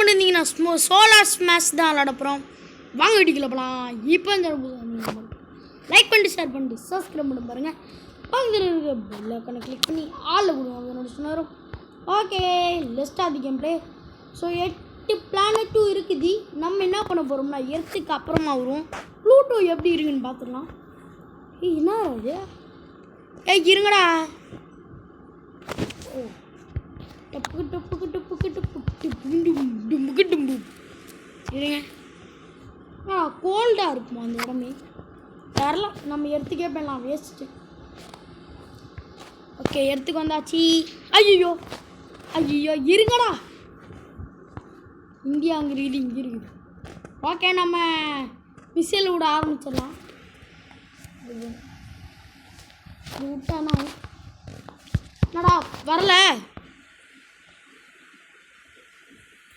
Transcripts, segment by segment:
கொண்டு வந்தீங்கன்னா solar smash தான் விளாட போகிறோம். வாங்க வீட்டுக்குள்ள போகலாம். இப்போ இந்த லைக் பண்ணிட்டு ஷேர் பண்ணிட்டு சப்ஸ்கிரைப் பண்ணி பாருங்கள். பக்கத்தில் இருக்க பெல் ஐக்கானை கிளிக் பண்ணி ஆளில் கொடுங்க நோட்டிஃபிகேஷன் வரும். Okay let's start the game play. So 8 பிளானட்டும் இருக்குது. நம்ம என்ன பண்ண போகிறோம்னா எர்த்துக்கு அப்புறமா வரும். ப்ளூட்டோ எப்படி இருக்குன்னு பார்த்துக்கலாம். என்ன அது? இருங்கடா. ஓ டப்புக்கு டப்புக்கு டப்புக்கு டப்பு டும்புக்கு டும்பு இருங்க. கோல்டாக இருக்குமா அந்த இடமே? வரலாம், நம்ம எடுத்துக்கே போயிடலாம். வேஸ்ட்டு. ஓகே எடுத்துக்கு வந்தாச்சு. ஐயோ ஐயோ இருங்கடா. இந்தியாங்கிறது இங்கே இருக்குது. ஓகே நம்ம மிசைல் விட ஆரம்பிச்சிடலாம். விட்டானா என்னடா வரல?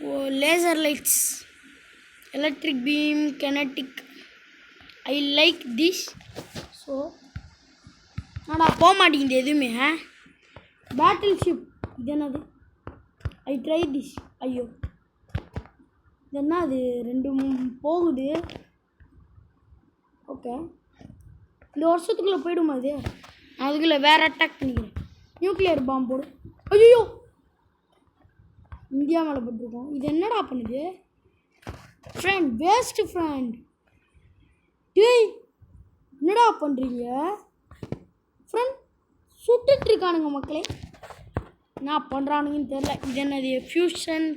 Oh laser lights, electric beam, kinetic. I like this. So என்னடா போக மாட்டேங்குது எதுவுமே. பேட்டில் ஷிப் இது என்னது? I try this. ஐயோ இது என்ன? அது 2 போகுது. ஓகே இந்த வருஷத்துக்குள்ளே போய்டுமா அது? அதுக்குள்ளே வேறு அட்டாக் பண்ணிக்கிறேன். நியூக்ளியர் பாம்பு போடு. ஐயோ இந்தியா மேலே போட்டிருக்கோம். இது என்னடா பண்ணுது? Friend waste friend. டேய் என்னடா பண்ணுறீங்க ஃப்ரெண்ட்? சுட்டுட்ருக்கானுங்க மக்களே. என்ன பண்ணுறானுங்கன்னு தெரில. இது என்னது? ஃபியூஷன்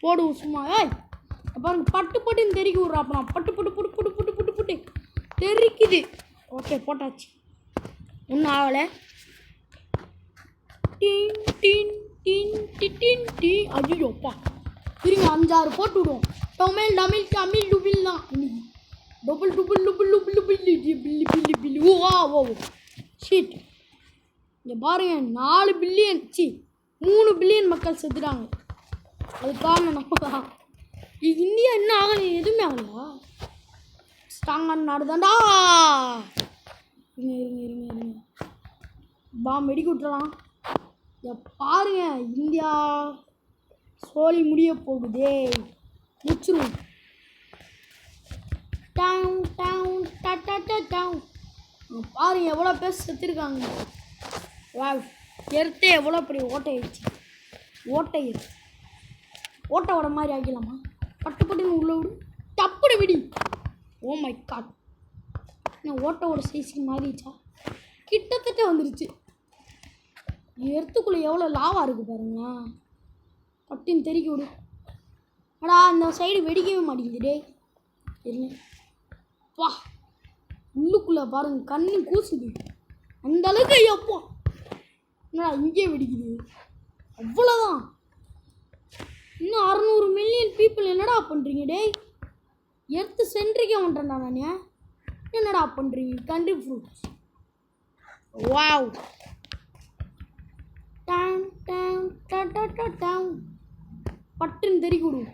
போடுவோம் சும்மா. பாருங்க பட்டு பட்டுன்னு தெறிக்க விட்றா. அப்புறம் பட்டு பட்டு புட்டு புட்டு புட்டு புட்டு புட்டு தெரிக்குது. ஓகே போட்டாச்சு. ஒன்றும் ஆகலை. டீன் டீன் டீன் டின் டீ. ஐயோப்பா இருங்க 5-6 போட்டு விடுவோம். டொமேல் டமில் தமிழ் டுபில் தான் இன்னைக்கு. டபுள் டுபுள் டுபுள் டுபுள் டுபில்லி பில்லி பில்லி பில்லி. ஓ ஓ ஷீட். இங்கே பாருங்க 4 பில்லியன் 3 பில்லியன் மக்கள் செத்துட்டாங்க. அது காரணம் நம்ம தான். இந்தியா என்ன ஆகலை? எதுவுமே ஆகலையா? ஸ்ட்ராங்கான நாடு தான்டா. இருங்க இருங்க இருங்க இருங்க பாம் வெடிக்க விட்டுறலாம். பாருங்க இந்தியா சோழி முடிய போகுதே. முடிச்சிருவோம். Down down down. பாருங்க எவ்வளோ பேர் செத்துருக்காங்க. வா எர்த்தே எவ்வளோ பெரிய ஓட்டை ஆயிடுச்சு. ஓட்டை ஓட்டை ஓட மாதிரி ஆக்கிடலாமா? பட்டு பட்டுன்னு உள்ள விடு. டப்புடு விடி. Oh my God. நான் ஓட்டோட சைஸுக்கு மாறிடுச்சா? கிட்டத்தட்ட வந்துருச்சு. எர்த்துக்குள்ளே எவ்வளோ லாவாக இருக்குது பாருங்களா. பட்டின்னு தெறிக்க விடு. அடா அந்த சைடு வெடிக்கவே மாட்டேங்குது. டே இருங்க. வா உள்ளுக்குள்ளே பாருங்க கண்ணு கூசுது அந்த அளவுக்கு. ஐயோப்பா என்னடா இங்கே வெடிக்குது? அவ்வளோதான். இன்னும் 600 மில்லியன் பீப்புள் என்னடா பண்ணுறீங்க? டே எர்த்து சென்ட்ரிக்கே வந்துட்டேன்டா நான். என்னடா பண்ணுறீங்க? Country fruits. வாவ் டான் டான் டான் பட்டுன்னு தெறிக்க விடுவோம்.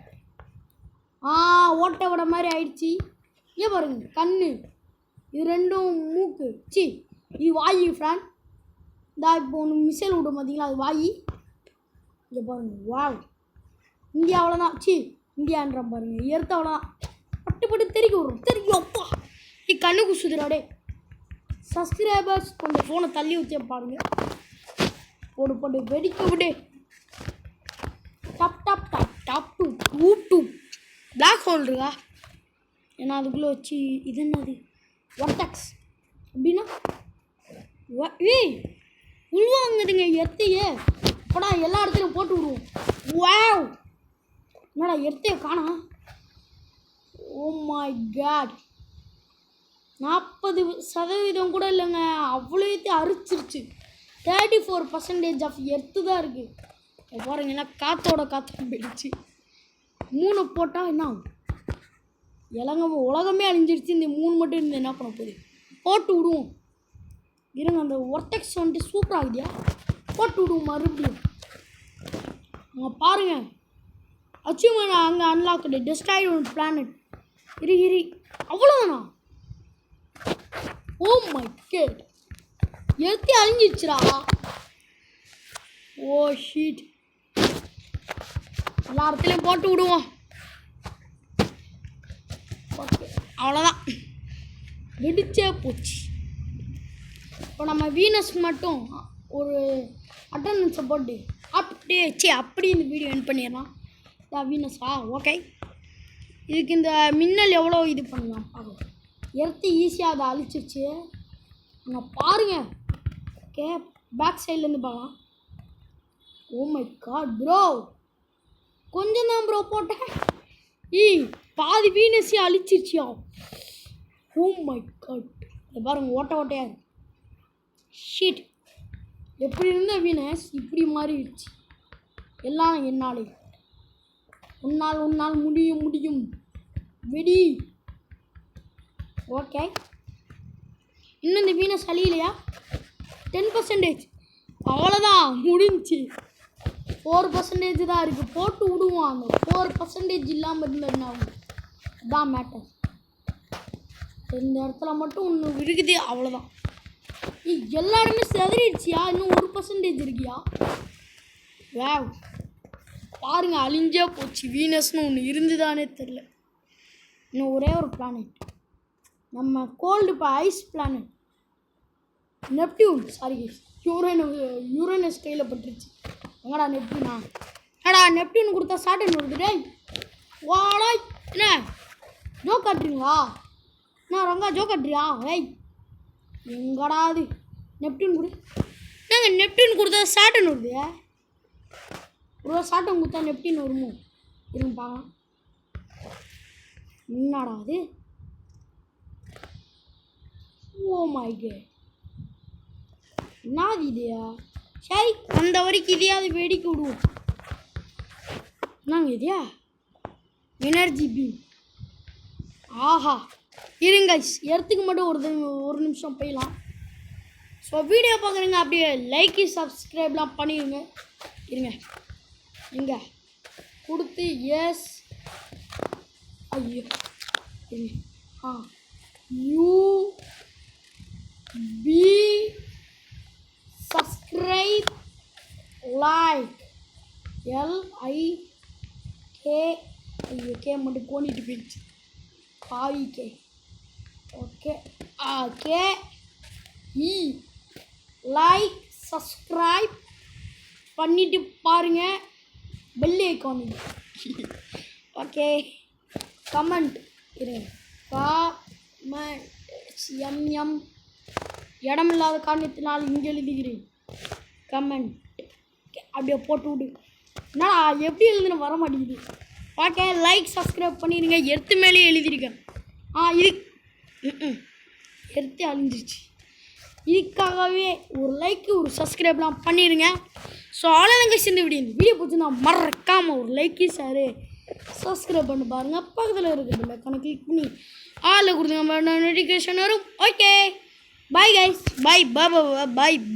ஓட்டை விட மாதிரி ஆயிடுச்சு. ஏன் பாருங்க கண்ணு. இது 2 மூக்கு. இது வாயு ஃப்ரான். இந்த இப்போ ஒன்று மிசைல் விடும் பார்த்தீங்களா? அது வாயு. இங்கே பாருங்க. வாவ் இந்தியா அவ்வளோதான். இந்தியான்ற பாருங்க. எர்த்து அவ்வளோதான். பட்டு பட்டு தெறிக்க விடுறோம். தெரியும் அப்பா கண்ணு குசுதுராடே. சப்ஸ்கிரைபர்ஸ் கொஞ்சம் ஃபோனை தள்ளி வச்சே பாருங்க. போடு போட்டு வெடிக்க விடு. டப் டப் டப் டப் டூ டூ டூ. பிளாக் ஹோல் இருக்கா? ஏன்னா அதுக்குள்ளே வச்சு இது என்னது? ஒர்டெக்ஸ் அப்படின்னா ஏய் உள்வாங்குதுங்க எர்த்தையே. அப்படா எல்லா இடத்துலையும் போட்டு விடுவோம். வாவ் என்னடா எர்த்தையை காணா? ஓ மை காட் 40% கூட இல்லைங்க. அவ்வளோத்தையும் அரிச்சிருச்சு. 34% ஆஃப் எர்த்து தான் இருக்குது. பாருங்க ஏன்னா காற்றோட காற்று போயிடுச்சு. 3 போட்டால் என்ன ஆகும்? உலகமே அழிஞ்சிருச்சு. இந்த 3 மட்டும் இருந்து என்ன பண்ண போகுது? போட்டு விடுவோம். இருங்க அந்த ஒர்டெக்ஸ் வந்துட்டு சூப்பராக இருக்குதியா? போட்டு விடுவோம் மறுபடியும். பாருங்க அச்சீவ்மெண்ட் அங்கே அன்லாக்டு. Destroyed one planet. இரு அவ்வளோதானா? ஓ மை காட் எர்த்தி அழிஞ்சிடுச்சுடா. ஓ ஷீட் எல்லா இடத்துலையும் போட்டு விடுவோம். ஓகே, அவ்வளோதான், வெடிச்சே போச்சு. இப்போ நம்ம வீனஸ் மட்டும் ஒரு அட்டண்டன்ஸை போட்டு அப்படி இந்த வீடியோ என் பண்ணிடலாம். வீனஸா? ஓகே, இதுக்கு இந்த மின்னல் எவ்வளோ இது பண்ணலாம் பார்க்கலாம். எர்த்து ஈஸியாக அதை அழிச்சிருச்சு. அங்கே பாருங்கள். ஓகே, பேக் சைட்லேருந்து பார்க்கலாம். ஓ மை காட் ப்ரோ, கொஞ்சம் தான் ப்ரோ போட்டேன். பாதி வீனஸையும் அழிச்சிருச்சியா? ஓ மை காட், இதை பாருங்கள், ஓட்டையாக இருக்கு. ஷீட், எப்படி இருந்த வீனஸ் இப்படி மாறிடுச்சு. எல்லாம் என்னாலே. உன்னால் முடியும் வெடி. ஓகே, இன்னும் இந்த வீனஸ் அழியலையா? 10%. அவ்வளோதான், முடிஞ்சு. 4% தான் இருக்குது. போட்டு விடுவோம். அந்த 4% இல்லாமல் இருந்ததுன்னா தான் மேட்டர். இந்த இடத்துல மட்டும் ஒன்று இருக்குது, அவ்வளோதான். எல்லாருமே செதறிடுச்சியா? இன்னும் 1% இருக்கியா? வேவ், பாருங்க, அழிஞ்சே போச்சு. வீனஸ்னு ஒன்று இருந்துதானே தெரில. இன்னும் ஒரே ஒரு பிளானட், நம்ம கோல்டு இப்போ ice planet Neptune. Sorry, Uranus கையில் பட்டுருச்சு. எங்கடா நெப்டியூனா? என்னடா நெப்டியூன் கொடுத்தா சாட்டன் வருது. டேய் வாடா, என்ன ஜோ காட்டுறீங்களா? என்ன ரங்கா ஜோ காட்டுறியா? ஏய் எங்கடா அது? நெப்டியூன் கொடு. என்னங்க நெப்டியூன் கொடுத்தா சாட்டன் வருது? ஒரு சாட்டன் கொடுத்தா நெப்டியூன் வருமோ? இருங்க பார்க்கலாம். என்னடா அது? ஓ மை காட், என்னது இதுயா? சரி, அந்த வரைக்கும் இதையாவது வெடிக்க விடுவோம். என்னங்க இதுயா? Energy beam. ஆஹா, இருங்க, எர்த்துக்கு மட்டும் ஒரு நிமிஷம் போயிடலாம். ஸோ வீடியோ பார்க்குறீங்க, அப்படியே லைக்கு சப்ஸ்கிரைப்லாம் பண்ணிடுங்க. இருங்க, இங்கே கொடுத்து எஸ். ஐயோ, யூ பி சப்ஸ்கிரைப் லைக் LIK. ஐயோ, கே மட்டும் கோணிட்டு போயிடுச்சு. K. Okay, K E like subscribe பண்ணிட்டு பாருங்க. Bell icon. ஓகே, கமெண்ட் இருங்க. எம் இடமில்லாத காரணத்தினால் இங்கே எழுதுகிறேன். கமெண்ட் அப்படியே போட்டு விடு. என்னடா எப்படி எழுதுன்னு வர மாட்டேங்குது. ஓகே, லைக் சப்ஸ்கிரைப் பண்ணிடுங்க. எர்த்து மேலே எழுதியிருக்கேன். இது எர்த்து அழிஞ்சிருச்சு. இதுக்காகவே ஒரு லைக்கு ஒரு சப்ஸ்கிரைப்லாம் பண்ணிடுங்க. ஸோ அவ்வளோதாங்க இந்த வீடியோ பிடிச்சிருந்தா மறக்காமல் ஒரு லைக்கு சார் சப்ஸ்கிரைப் பண்ணி பாருங்கள். பக்கத்தில் இருக்கிற பெல்லைக்கான கிளிக் பண்ணி ஆளில் கொடுத்துங்க, நோட்டிஃபிகேஷன் வரும். ஓகே, பாய் கைஸ், பாய் பாய் பாய்.